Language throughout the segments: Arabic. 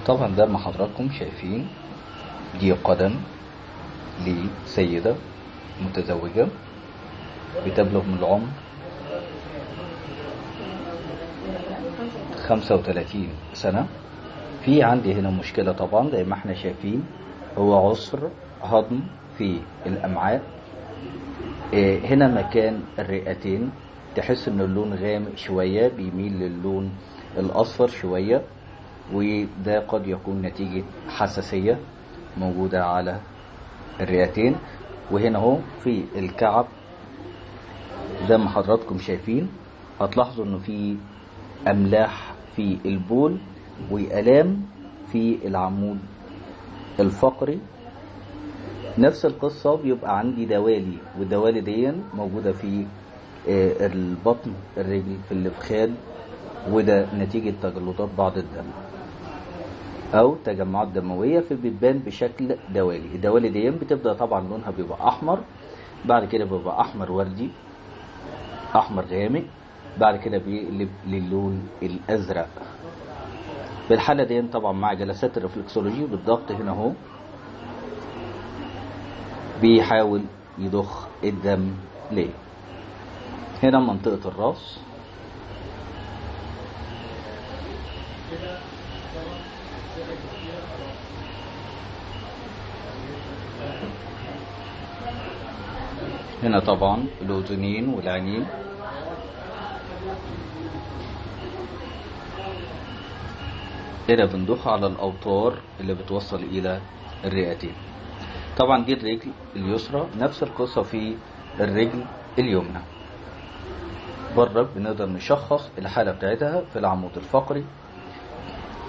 طبعا زي ما حضراتكم شايفين دي قدم لسيدة متزوجة بتبلغ من العمر 35 سنة. في عندي هنا مشكلة طبعا زي ما احنا شايفين، هو عسر هضم في الأمعاء. هنا مكان الرئتين تحس ان اللون غامق شوية، بيميل للون الأصفر شوية، وده قد يكون نتيجة حساسية موجودة على الرئتين. وهنا اهو في الكعب زي ما حضراتكم شايفين هتلاحظوا انه في املاح في البول والام في العمود الفقري. نفس القصة بيبقى عندي دوالي، والدوالي دي موجودة في البطن الرجل في الفخاد، وده نتيجة تجلطات بعض الدم او تجمعات دموية فبتبان بشكل دوالي. الدوالي دي بتبدأ طبعا لونها بيبقى احمر، بعد كده بيبقى احمر وردي، احمر غامق، بعد كده بيقلب للون الازرق. في الحالة دي طبعا مع جلسات الرفلكسولوجي بالضغط هنا اهو بيحاول يضخ الدم ليه. هنا منطقة الراس، هنا طبعا الأذنين والعينين، هنا بنضخ على الأوتار اللي بتوصل إلى الرئتين. طبعا دي الرجل اليسرى، نفس القصة في الرجل اليمنى. بره بنقدر نشخص الحالة بتاعتها في العمود الفقري،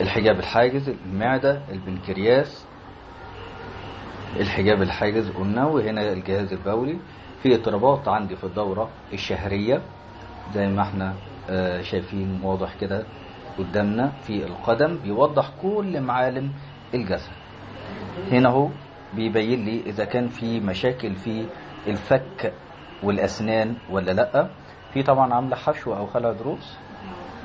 الحجاب الحاجز، المعدة، البنكرياس، الحجاب الحاجز قلنا، وهنا الجهاز البولي. في اضطرابات عندي في الدورة الشهرية زي ما احنا شايفين واضح كده قدامنا في القدم، بيوضح كل معالم الجسد. هنا اهو بيبين لي اذا كان في مشاكل في الفك والاسنان ولا لا. في طبعا عامله حشو او خلع ضروس،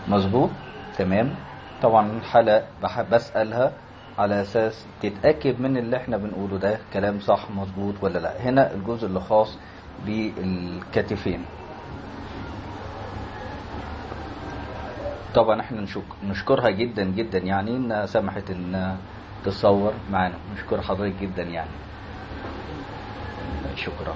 مظبوط تمام. طبعا الحالة بسألها على اساس تتأكد من اللي احنا بنقوله ده كلام صح مظبوط ولا لا. هنا الجزء اللي خاص بالكتفين، طبعا احنا نشكرها جدا جدا يعني انها سمحت ان تتصور معانا. نشكر حضرتك جدا يعني، شكرا.